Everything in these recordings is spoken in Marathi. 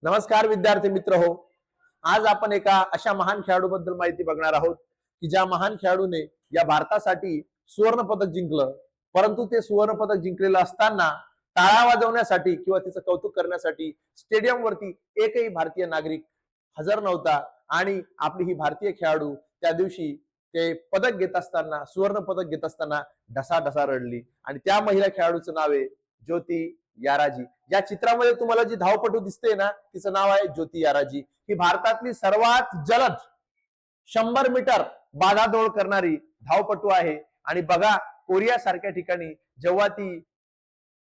नमस्कार विद्यार्थी मित्र हो. आज आपण एका अशा महान खेळाडूबद्दल माहिती बघणार आहोत की ज्या महान खेळाडूने या भारतासाठी सुवर्ण पदक जिंकलं. परंतु ते सुवर्ण पदक जिंकलेलं असताना टाळ्या वाजवण्यासाठी किंवा तिचं कौतुक करण्यासाठी स्टेडियम वरती एकही भारतीय नागरिक हजर नव्हता आणि आपली ही भारतीय खेळाडू त्या दिवशी ते पदक घेत असताना, सुवर्ण पदक घेत असताना ढसाढसा रडली. आणि त्या महिला खेळाडूचं नाव आहे ज्योती याराजी. या चित्रामध्ये तुम्हाला जी धावपटू दिसते ना, तिचं नाव आहे ज्योती याराजी. ही भारतातली सर्वात जलद 100 मीटर बाधादौड करणारी धावपटू आहे. आणि बघा, कोरिया सारख्या ठिकाणी जेव्हा ती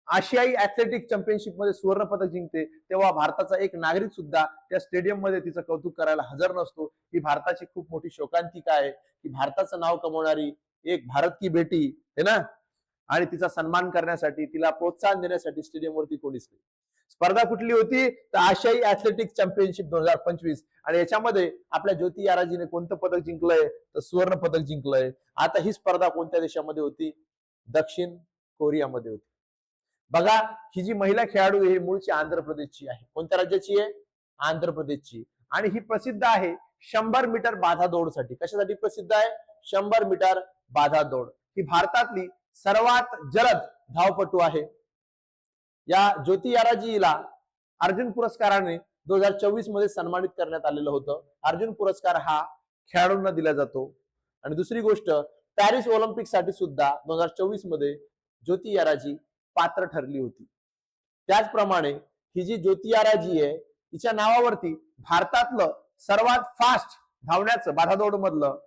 आशियाई ऍथलेटिक चॅम्पियनशिप मध्ये सुवर्ण पदक जिंकते, तेव्हा भारताचा एक नागरिक सुद्धा त्या स्टेडियम मध्ये तिचं कौतुक करायला हजर नसतो. ही भारताची खूप मोठी शोकांतिका आहे की भारताचं नाव कमवणारी एक भारत की बेटी है ना, आणि तिचा सन्मान करण्यासाठी, तिला प्रोत्साहन देण्यासाठी स्टेडियम वरती कोणीच नाही. स्पर्धा कुठली होती तर आशियाई ऍथलेटिक चॅम्पियनशिप 2025. आणि याच्यामध्ये आपल्या ज्योती याराजीने कोणतं पदक जिंकलंय तर सुवर्ण पदक जिंकलंय. आता ही स्पर्धा कोणत्या देशामध्ये होती? दक्षिण कोरियामध्ये होती. बघा, ही जी महिला खेळाडू आहे मूळची आंध्र प्रदेशची आहे. कोणत्या राज्याची आहे? आंध्र प्रदेशची. आणि ही प्रसिद्ध आहे 100 मीटर बाधा दौडसाठी. कशासाठी प्रसिद्ध आहे? 100 मीटर बाधा दौड. ही भारतातली सर्वात जलद धावपटू आहे. या ज्योती याराजीला अर्जुन पुरस्काराने 2024 मध्ये सन्मानित करण्यात आलेलं होतं. अर्जुन पुरस्कार हा खेळाडूंना दिला जातो. आणि दुसरी गोष्ट, पॅरिस ऑलिम्पिक साठी सुद्धा 2024 मध्ये ज्योती याराजी पात्र ठरली होती. त्याचप्रमाणे ही जी ज्योती याराजी आहे, तिच्या नावावरती भारतातलं सर्वात फास्ट धावण्याचं बाधादौड मधलं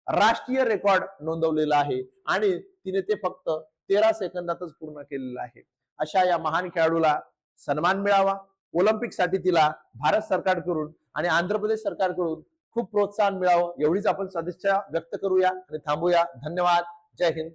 राष्ट्रीय रेकॉर्ड नोंदवलेलं आहे. आणि तिने ते फक्त 13 सेकंदातच पूर्ण केलेलं आहे. अशा या महान खेळाडूला सन्मान मिळावा. ऑलिम्पिक साठी तिला भारत सरकारकडून आणि आंध्र प्रदेश सरकारकडून खूप प्रोत्साहन मिळावं, एवढीच आपण सदिच्छा व्यक्त करूया आणि थांबूया. धन्यवाद. जय हिंद.